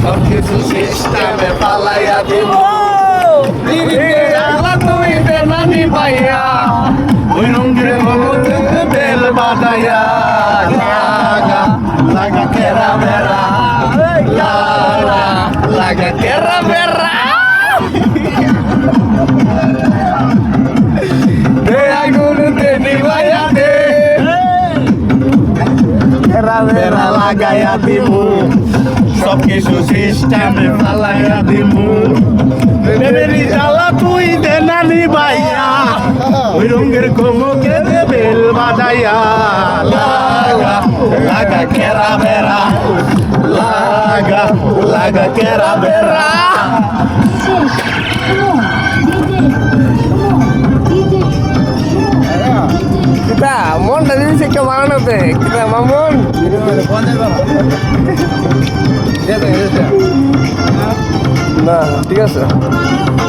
সব কিছু সিস্টেমে পালাইয়া দিব তুই বেমানি পাইয়া ওই রঙের মমতে বেল বাদাইয়া লাগা লাগা কেরা বেরা লাগা লাগা কেরা বেরা দে আগুন দে নিভাইয়া দে কেরা বেরা লাগাইয়া দিমু সব কিছু সিস্টেমে পালাইয়া দিমু বেরি জ্বালা তুই দে নানি ভাইয়া ওই রঙের কোমকে দে বেল বাদাইয়া লাগা লাগা কেরা বেরা লাগা লাগা কেরা Bera kita mon dari sini ke mana teh kita mamun nah 300